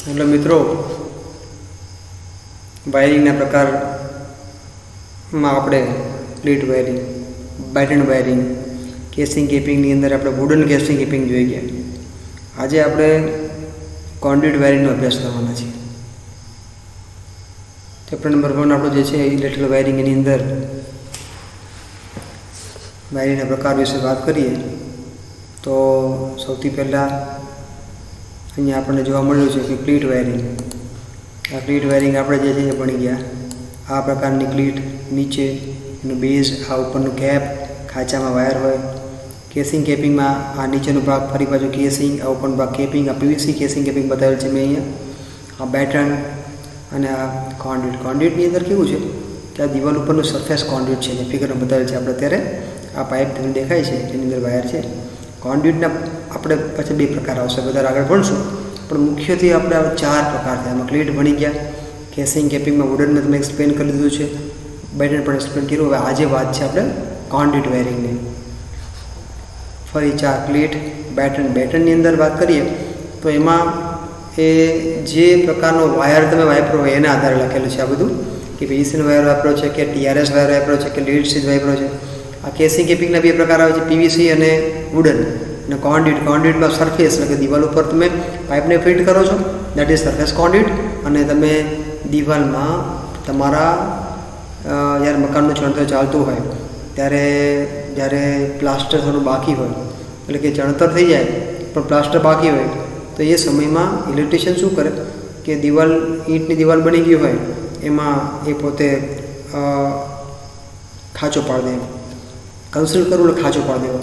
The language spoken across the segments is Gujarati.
हेलो मित्रों, वायरिंगना प्रकार में આપણે plate wiring, batten wiring, casing કેપિંગની અંદર આપણે વુડન કેસિંગ કેપિંગ જોઈ ગયા. આજે આપણે કોન્ડ્યુટ વાયરિંગનો અભ્યાસ કરવાના છે. ચેપ્ટર નંબર 1 આપણો જે છે ઇલેક્ટ્રિકલ વાયરિંગ, એની અંદર વાયરિંગના પ્રકાર વિશે વાત કરીએ તો સૌથી પહેલાં અહીંયા આપણને જોવા મળ્યું છે કે ક્લીટ વાયરિંગ. આ ક્લીટ વાયરિંગ આપણે જે છે એ ભણી ગયા. આ પ્રકારની ક્લીટ, નીચે એનું બેઝ, આ ઉપરનું કેપ, ખાંચામાં વાયર હોય. કેસિંગ કેપિંગમાં આ નીચેનો ભાગ ફરી પાછું કેસિંગ, આ ઉપરનો ભાગ કેપિંગ. આ પીવીસી કેસિંગ કેપિંગ બતાવેલ છે મેં અહીંયા. આ બેટન અને આ કોન્ડ્યુટ. કોન્ડ્યુટની અંદર કેવું છે કે આ દિવાલ ઉપરનું સરફેસ કોન્ડ્યુટ છે, જે ફિગરમાં બતાવેલ છે આપણે અત્યારે. આ પાઇપ તમને દેખાય છે, જેની અંદર વાયર છે. કોન્ડ્યુટના આપણે પછી બે પ્રકાર આવશે, બધા આગળ ભણશું, પણ મુખ્યત્વે આપણે 4 પ્રકાર છે. આમાં ક્લીટ ભણી ગયા, કેસિંગ કેપિંગમાં વુડનને તમે એક્સપ્લેન કરી દીધું છે, બેટન પણ એક્સપ્લેન કર્યું. હવે આજે વાત છે આપણે કોન્ડ્યુટ વાયરિંગની. ફરી 4 ક્લીટ, બેટન. બેટનની અંદર વાત કરીએ તો એમાં એ જે પ્રકારનો વાયર તમે વાપરો હોય એના આધારે લખેલું છે આ બધું, કે પીવીસીનો વાયર વાપરો છે કે ટીઆરએસ વાયર વાપરો છે કે લીડ સીધ વાપરો છે. આ કેસિંગ કેપિંગના બે પ્રકાર આવે છે, પીવીસી અને વુડન. અને કોન્ડ્યુટ, કોન્ડ્યુટમાં સરફેસ એટલે કે દિવાલ ઉપર તમે પાઇપને ફિટ કરો છો, દેટ ઇઝ સરફેસ કોન્ડ્યુટ. અને તમે દિવાલમાં તમારા જ્યારે મકાનનું ચણતર ચાલતું હોય ત્યારે જ્યારે પ્લાસ્ટર થોડું બાકી હોય, એટલે કે ચણતર થઈ જાય પણ પ્લાસ્ટર બાકી હોય, તો એ સમયમાં ઇલેક્ટ્રિશિયન શું કરે કે દિવાલ, ઈંટની દિવાલ બની ગઈ હોય એમાં એ પોતે ખાંચો પાડી દે, કન્સીલ કરવું એટલે ખાંચો પાડી દેવો,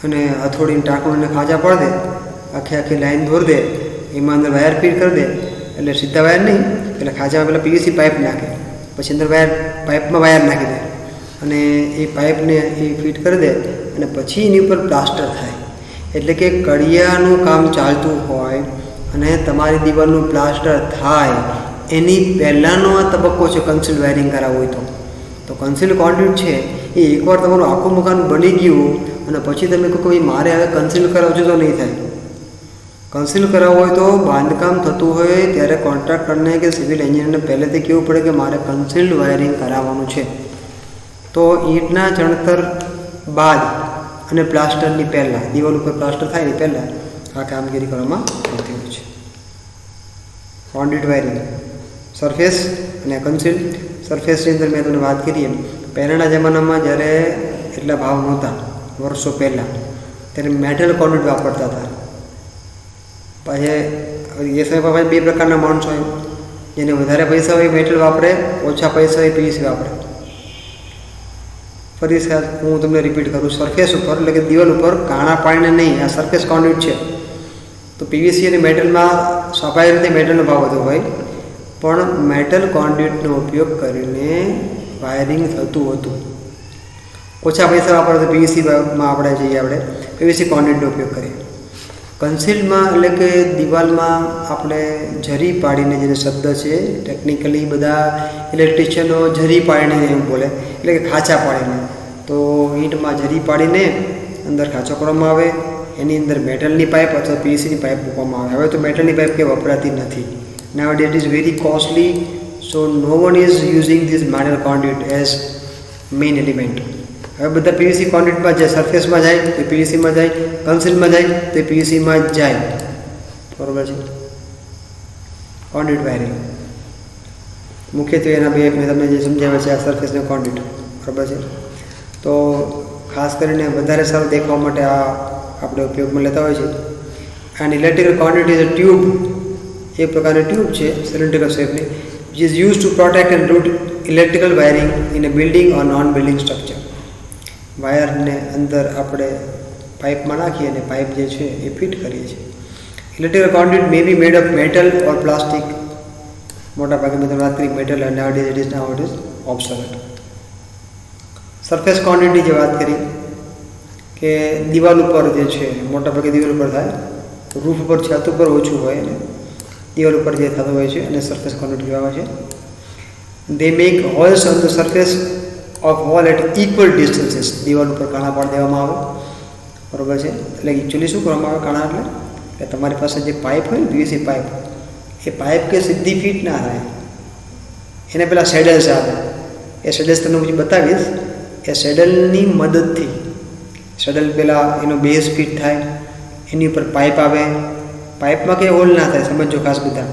અને હથોડીને ટાંકણીને ખાંચા પાડી દે, આખી લાઈન દોર દે, એમાં અંદર વાયર ફીટ કરી દે. એટલે સીધા વાયર નહીં, એટલે ખાંચામાં પહેલાં પીવીસી પાઇપ નાખે, પછી અંદર વાયર, પાઇપમાં વાયર નાખી દે, અને એ પાઇપને એ ફિટ કરી દે, અને પછી એની ઉપર પ્લાસ્ટર થાય. એટલે કે કડિયાનું કામ ચાલતું હોય અને તમારી દિવાલનું પ્લાસ્ટર થાય એની પહેલાંનો આ તબક્કો છે કન્સીલ વાયરિંગ કરાવવું હોય તો કન્સીલ કોન્ડ્યુટ છે એ એકવાર તમારું આખું મકાન બની ગયું અને પછી તમે કહો કે મારે હવે કન્સીલ કરાવજો તો નહીં થાય. કન્સીલ કરાવવું હોય તો બાંધકામ થતું હોય ત્યારે કોન્ટ્રાક્ટરને કે સિવિલ એન્જિનિયરને પહેલેથી કહેવું પડે કે મારે કન્સીલ્ડ વાયરિંગ કરાવવાનું છે. તો ઈંટના ચણતર બાદ અને પ્લાસ્ટરની પહેલાં, દિવાલ ઉપર પ્લાસ્ટર થાય ને પહેલાં આ કામગીરી કરવામાં આવતી હોય છે. કોન્ડ્યુટ વાયરિંગ, સરફેસ અને કન્સીલ. સરફેસની અંદર મેં તમને વાત કરી એમ, પહેલાંના જમાનામાં જ્યારે એટલા ભાવ નહોતા, વર્ષો પહેલાં, ત્યારે મેટલ કોન્ડ્યુટ વાપરતા હતા. પછી એ સમયમાં બે પ્રકારના માણસો હોય, જેને વધારે પૈસા હોય મેટલ વાપરે, ઓછા પૈસા હોય પીવીસી વાપરે. ફરી હું તમને રિપીટ કરું, સરફેસ ઉપર એટલે કે દિવાલ ઉપર કાણા પાણીને નહીં, આ સરફેસ કોન્ડ્યુટ છે. તો પીવીસી અને મેટલમાં સ્વાભાવિક રીતે મેટલનો ભાવ વધુ હોય, પણ મેટલ કોન્ડ્યુટનો ઉપયોગ કરીને વાયરિંગ થતું હતું. ઓછા પૈસા વાપરે તો પીવીસીમાં આપણે જઈએ, આપણે પીવીસી કોન્ડ્યુટનો ઉપયોગ કરીએ. કન્સીલ્ડમાં એટલે કે દિવાલમાં આપણે જરી પાડીને, જેને શબ્દ છે ટેકનિકલી બધા ઇલેક્ટ્રિશિયનો જરી પાડીને એમ બોલે, એટલે કે ખાંચા પાડીને. તો ઈંટમાં જરી પાડીને અંદર ખાંચો કરવામાં આવે, એની અંદર મેટલની પાઇપ અથવા પીવીસીની પાઇપ મૂકવામાં આવે. હવે તો મેટલની પાઇપ કે વપરાતી નથી. Now it is very costly, so no one is using this metal conduit as main element. હવે બધા પીવીસી કોન્ડ્યુટમાં જાય, સરફેસમાં જાય તો પીવીસીમાં જાય, કન્સીલમાં જાય તો પીવીસીમાં જ જાય. બરાબર છે. કોન્ડ્યુટ વાયરિંગ મુખ્યત્વે એના બે મેં તમને જે સમજાવ્યા છે, આ સરફેસ અને કોન્ડ્યુટ. બરાબર છે. તો ખાસ કરીને વધારે સારું દેખવા માટે આ આપણે ઉપયોગમાં લેતા હોય છે. And electrical conduit is a tube, એક પ્રકારની ટ્યુબ છે સિલિન્ડ્રિકલ શેપની, which is use to protect and route electrical wiring in a building or non building structure. વાયરને અંદર આપણે પાઇપમાં નાખીએ અને પાઇપ જે છે એ ફિટ કરીએ છીએ. Electrical conduit may be made of metal or plastic. મોટા ભાગે મેં વાત કરી મેટલ, અને now it is obsolete. Surface કોન્ડ્યુટની જે વાત કરી કે દિવાલ ઉપર જે છે, મોટા ભાગે દિવાલ ઉપર થાય, રૂફ ઉપર, છત ઉપર ઓછું હોય અને દિવાલ ઉપર જે થતું હોય છે, અને સરફેસ કોન્ડ્યુટ કહેવામાં આવે છે. They make holes on the surface of wall at equal distances. દિવાલ ઉપર કાણા પાડી દેવામાં આવે. બરાબર છે. એટલે એકચ્યુઅલી શું કરવામાં આવે કાણા, એટલે કે તમારી પાસે જે પાઇપ હોય ને, પીવીસી પાઇપ, એ પાઇપ કે સીધી ફિટ ના થાય, એને પહેલાં સેડલ્સ આવે. એ સેડલ્સ તમને પછી બતાવીશ. એ સેડલની મદદથી સેડલ પહેલાં એનો બેઝ ફિટ થાય, એની ઉપર પાઇપ આવે. પાઇપમાં કંઈ હોલ ના થાય, સમજો ખાસ બધા.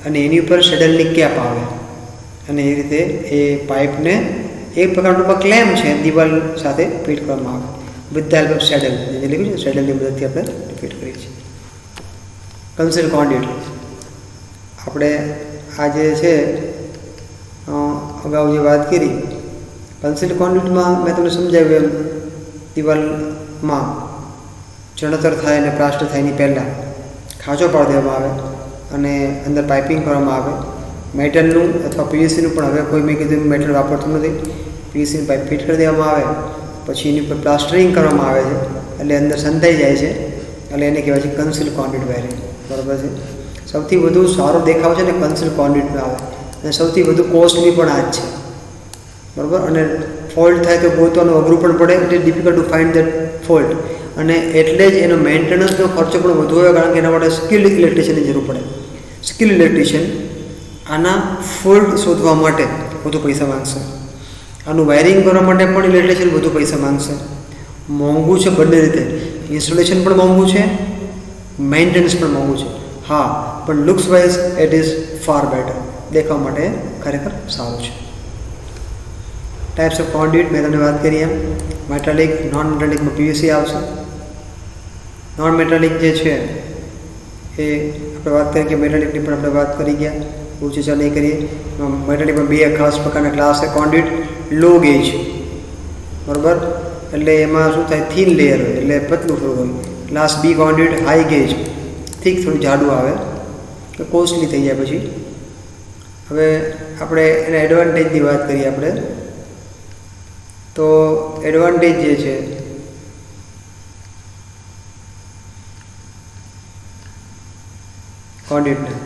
અને એની ઉપર સેડલની કેપ આવે અને એ રીતે એ પાઇપને એક પ્રકારનું ક્લેમ છે દિવાલ સાથે ફિટ કરવામાં આવે with the help of saddle. જે લખ્યું છે સેડલની મદદથી આપણે ફિટ કરીએ છીએ. કન્સીલ્ડ કોન્ડ્યુટ આપણે આ જે છે અગાઉ જે વાત કરી, કન્સીલ્ડ કોન્ડ્યુટમાં મેં તમને સમજાવ્યું એમ દિવાલમાં ચણતર થાય અને પ્લાસ્ટર થાય એની પહેલાં ખાંચો પાડી દેવામાં આવે અને અંદર પાઇપિંગ કરવામાં આવે. મેટલનું અથવા પીવીસીનું પણ હવે કોઈ મેં કીધું મેટલ વાપરતું નથી. પીવીસીની પાઇપ ફિટ કરી દેવામાં આવે, પછી એની ઉપર પ્લાસ્ટરિંગ કરવામાં આવે છે, એટલે અંદર સંધાઈ જાય છે, એટલે એને કહેવાય છે કન્સીલ્ડ કોન્ડ્યુટ વાયરિંગ. બરાબર છે. સૌથી વધુ સારો દેખાવ છે ને કન્સીલ્ડ કોન્ડ્યુટમાં આવે, અને સૌથી વધુ કોસ્ટલી પણ આ જ છે. બરાબર. અને ફોલ્ટ થાય તો ગોતવાનું અઘરું પણ પડે, it is difficult to find that fault. અને એટલે જ એનો મેન્ટેનન્સનો ખર્ચો પણ વધુ હોય, કારણ કે એના માટે સ્કિલ્ડ ઇલેક્ટ્રિશિયનની જરૂર પડે. સ્કિલ્ડ ઇલેક્ટ્રિશિયન આના ફોલ્ટ શોધવા માટે વધુ પૈસા માંગશે. આનું વાયરિંગ કરવા માટે પણ ઇલેક્ટ્રિશિયન વધુ પૈસા માંગશે. મોંઘું છે બંને રીતે. ઇન્સ્ટોલેશન પણ મોંઘું છે, મેન્ટેનન્સ પણ મોંઘું છે. હા, પણ looks wise it is far better. દેખાવા માટે ખરેખર સારું છે. ટાઈપ્સ ઓફ કોન્ડ્યુટ મેં તમને વાત કરી એમ. મેટાલિક, નોન મેટાલિકમાં પીવીસી આવશે. નોન મેટાલિક જે છે એ આપણે વાત કરી કે મેટાલિકની પણ આપણે વાત કરી ગયા, બહુ ચર્ચા નહીં કરીએ. મેટાલિકમાં બે ખાસ પ્રકારના ક્લાસ છે. કોન્ડ્યુટ લો ગેજ, બરાબર, એટલે એમાં શું થાય, થીન લેયર હોય એટલે પતલું થોડું હોય. ક્લાસ બી કોન્ડ્યુટ હાઈ ગેજ, થીક થોડું જાડું આવે, તો કોસ્ટલી થઈ જાય. પછી હવે આપણે એના એડવાન્ટેજની વાત કરીએ આપણે તો એડવાન્ટેજ જે છે કોન્ડ્યુટના,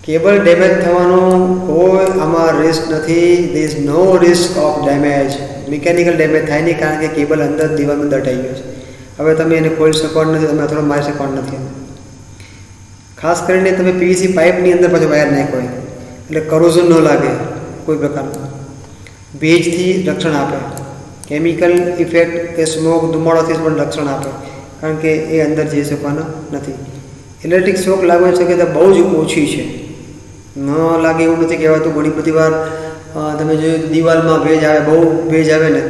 કેબલ ડેમેજ થવાનું કોઈ આમાં રિસ્ક નથી. There is no risk of damage. Mechanical damage થાય નહીં, કારણ કે કેબલ અંદર દિવાલમાં દટાઈ ગયો છે. હવે તમે એને ખોલી શકવાનું નથી, તમે થોડો મારી શકવાનું નથી. ખાસ કરીને તમે પીવીસી પાઇપની અંદર પાછો વાયર નાખ્યો હોય એટલે કરોઝન ન લાગે કોઈ પ્રકારનું. ભેજથી રક્ષણ આપે, કેમિકલ ઇફેક્ટ કે સ્મોક ધુમાડોથી પણ રક્ષણ આપે, કારણ કે એ અંદર જઈ શકવાના નથી. ઇલેક્ટ્રિક શોક લાગવાની શક્યતા બહુ જ ઓછી છે. ન લાગે એવું નથી કહેવાતું. ઘણી બધી વાર તમે જોયું દિવાલમાં ભેજ આવે, બહુ ભેજ આવે ને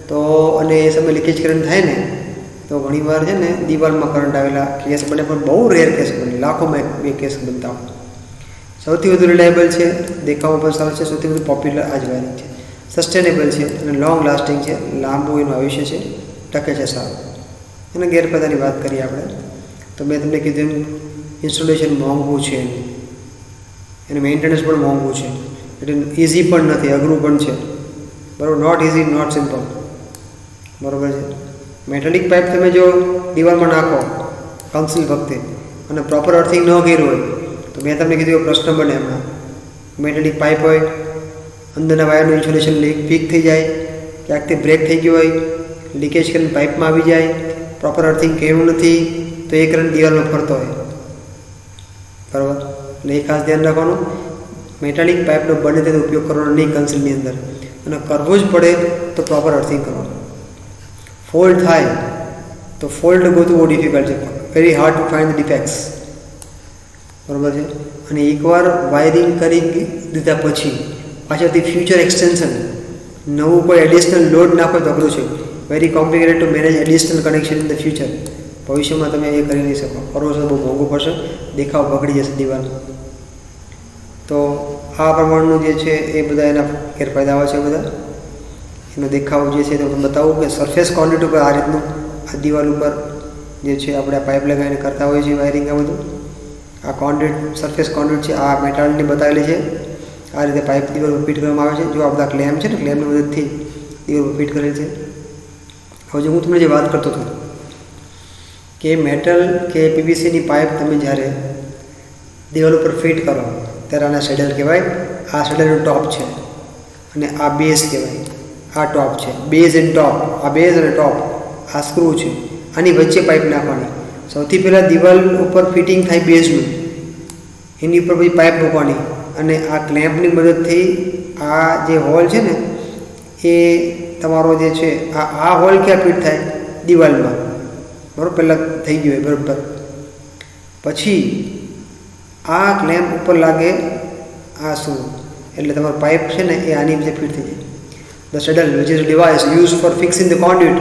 તો, અને એ સમય લીકેજ કરંટ થાય ને તો ઘણી વાર છે ને દિવાલમાં કરંટ આવેલા કેસ બને, પણ બહુ રેર કેસ બને, લાખોમાં બે કેસ બનતા હોય. સૌથી વધુ રિલાયબલ છે, દેખાવમાં પણ સારું છે, સૌથી વધુ પોપ્યુલર આ જ વાયરિંગ છે. સસ્ટેનેબલ છે અને લોંગ લાસ્ટિંગ છે, લાંબુ એનું આયુષ્ય છે, ટકે છે સારું. અને ગેરફાયદાની વાત કરીએ આપણે તો મેં તમને કીધું ઇન્સ્ટોલેશન મોંઘું છે, એનું મેન્ટેનન્સ પણ મોંઘું છે, એટલે ઇઝી પણ નથી, અઘરું પણ છે. બરાબર, નોટ ઇઝી, નોટ સિમ્પલ. બરાબર છે. મેટાલિક પાઇપ તમે જો દિવાલમાં નાખો કાઉન્સિલ વખતે અને પ્રોપર અર્થિંગ ન કર્યું હોય તો મેં તમને કીધું એવો પ્રશ્ન બને. હમણાં મેટાલિક પાઇપ હોય, અંદરના વાયરનું ઇન્સ્યુલેશન વીક થઈ જાય, ક્યાંકથી બ્રેક થઈ ગયું હોય, લીકેજ કરીને પાઇપમાં આવી જાય, પ્રોપર અર્થિંગ કર્યું નથી તો એ કરંટ દિવાલમાં ફરતો હોય. બરાબર, એટલે એ ખાસ ધ્યાન રાખવાનું. મેટાલિક પાઇપનો બને તેનો ઉપયોગ કરવાનો નહીં કન્સિલની અંદર, અને કરવો જ પડે તો પ્રોપર અર્થિંગ કરવાનું. ફોલ્ટ થાય તો ફોલ્ટ ગોતવું બહુ ડિફિકલ્ટ છે, very hard to find the defects. બરાબર છે. અને એકવાર વાયરિંગ કરી દીધા પછી પાછળથી ફ્યુચર એક્સટેન્શન, નવું કોઈ એડિશનલ લોડ નાખો તો અઘરું છે. Very complicated two manage additional connection in the future. ભવિષ્યમાં તમે એ કરી નહીં શકો, કરો છો બહુ મોંઘું પડશે, દેખાવ બગડી જશે દિવાલ. તો આ પ્રમાણનું જે છે એ બધા એના ગેરફાયદાઓ છે. બધા એનો દેખાવ જે છે તો હું બતાવું કે સરફેસ કોન્ડ્યુટ ઉપર આ રીતનું આ દિવાલ ઉપર જે છે આપણે આ પાઇપ લગાવીને કરતા હોઈએ છીએ વાયરિંગ. આ બધું આ કોન્ડ્યુટ સરફેસ કોન્ડ્યુટ છે, આ મેટલની બતાવેલી છે. આ રીતે પાઇપ દિવાલ ઉપર ફિટ કરવામાં આવે છે. જો આ બધા ક્લેમ છે ને, ક્લેમની મદદથી દિવાલ ઉપર ફિટ કરેલ છે. હવે જો હું તમને જે વાત કરતો હતો કે મેટલ કે પીવીસીની પાઇપ તમે જ્યારે દિવાલ ઉપર ફિટ કરો ત્યારે આના શેડલ કહેવાય. આ શેડલનું ટોપ છે અને આ બેઝ કહેવાય. આ ટોપ છે, બેઝ એન્ડ ટોપ. આ બેઝ અને ટોપ, આ સ્ક્રૂ છે, આની વચ્ચે પાઇપ નાખવાની. સૌથી પહેલાં દિવાલ ઉપર ફિટિંગ થાય બેઝનું, એની ઉપર પછી પાઇપ મૂકવાની અને આ ક્લેમ્પની મદદથી આ જે હોલ છે ને એ તમારો જે છે આ હોલ ક્યાં ફિટ થાય? દિવાલમાં, બરાબર. પહેલાં થઈ ગયું હોય બરાબર. પછી આ ક્લેમ્પ ઉપર લાગે આ શું, એટલે તમારો પાઇપ છે ને એ આની નીચે ફિટ થઈ જાય. The saddle, which is a device used for fixing the conduit,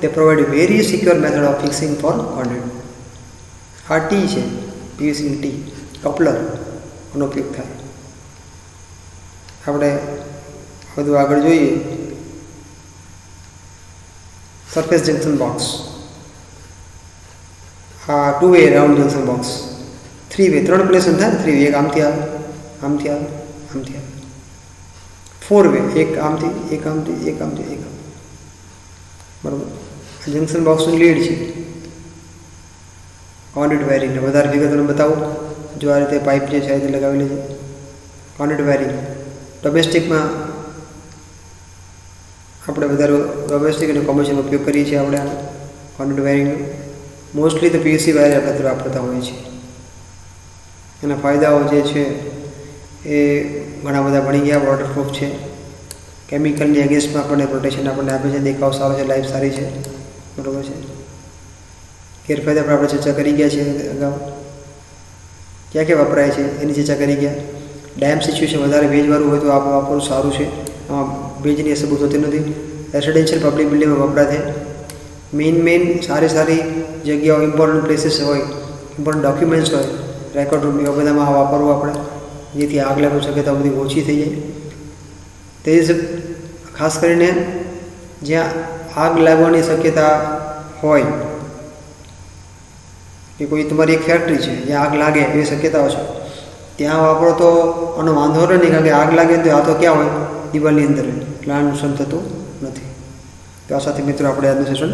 they provide a very secure method of fixing for conduit. આ ટી છે, PVC ટી કપલરનો ઉપયોગ થાય. આપણે બધું આગળ જોઈએ. સરફેસ જંક્શન બોક્સ, આ 2 way round junction box, 3 way 3 connection થાય. 3 વે એક આમથી આવે, આમથી આવે, આમથી આવે. 4 વે એક આમથી, એક આમથી, એક આમથી, એક આમથી, બરાબર. આ જંક્શન બોક્સનું લીડ છે. કોન્ડ્યુટ વાયરિંગ વધારે વિગતોને બતાવું. જો આ રીતે પાઇપ જે છે આ રીતે લગાવેલી છે. કોન્ડ્યુટ વાયરિંગ ડોમેસ્ટિકમાં આપણે વધારે ડોમેસ્ટિક અને કોમર્શિયલ ઉપયોગ કરીએ છીએ. આપણે આનો કોન્ડ્યુટ વાયરિંગનો મોસ્ટલી તો PVC વાયર આપણે વાપરતા હોઈએ છીએ. એના ફાયદાઓ જે છે એ ઘણા બધા ભણી ગયા. વોટરપ્રૂફ છે, કેમિકલની અગેન્સ્ટમાં આપણને પ્રોટેક્શન આપણને આપે છે, દેખાવ સારો છે, લાઈફ સારી છે, બરાબર છે. ગેરફાયદા પર આપણે ચર્ચા કરી ગયા છે અગાઉ. ક્યાં ક્યાં વપરાય છે એની ચર્ચા કરી ગયા. ડેમ સિચ્યુએશન વધારે ભેજવાળું હોય તો આ વાપરવું સારું છે. આમાં ભેજની અસર બહુ થતી નથી. રેસિડેન્શિયલ પબ્લિક બિલ્ડિંગમાં વપરાય છે. મેઇન સારી જગ્યાઓ, ઇમ્પોર્ટન્ટ પ્લેસીસ હોય, ઇમ્પોર્ટન્ટ ડોક્યુમેન્ટ્સ હોય, રેકોર્ડ રૂમ, એવા બધામાં આ વાપરવું આપણે, જેથી આગ લાગવાની શક્યતા બધી ઓછી થઈ જાય. તે ખાસ કરીને જ્યાં આગ લાગવાની શક્યતા હોય કે કોઈ તમારી એક ફેક્ટરી છે જ્યાં આગ લાગે એવી શક્યતાઓ છે, ત્યાં વાપરો તો આનો વાંધો નહીં, કારણ કે આગ લાગે તો આ તો ક્યાં હોય? દિવાલની અંદર, એટલે આ નુકસાન થતું નથી. તો આ સાથે મિત્રો આપણે આજનું સેશન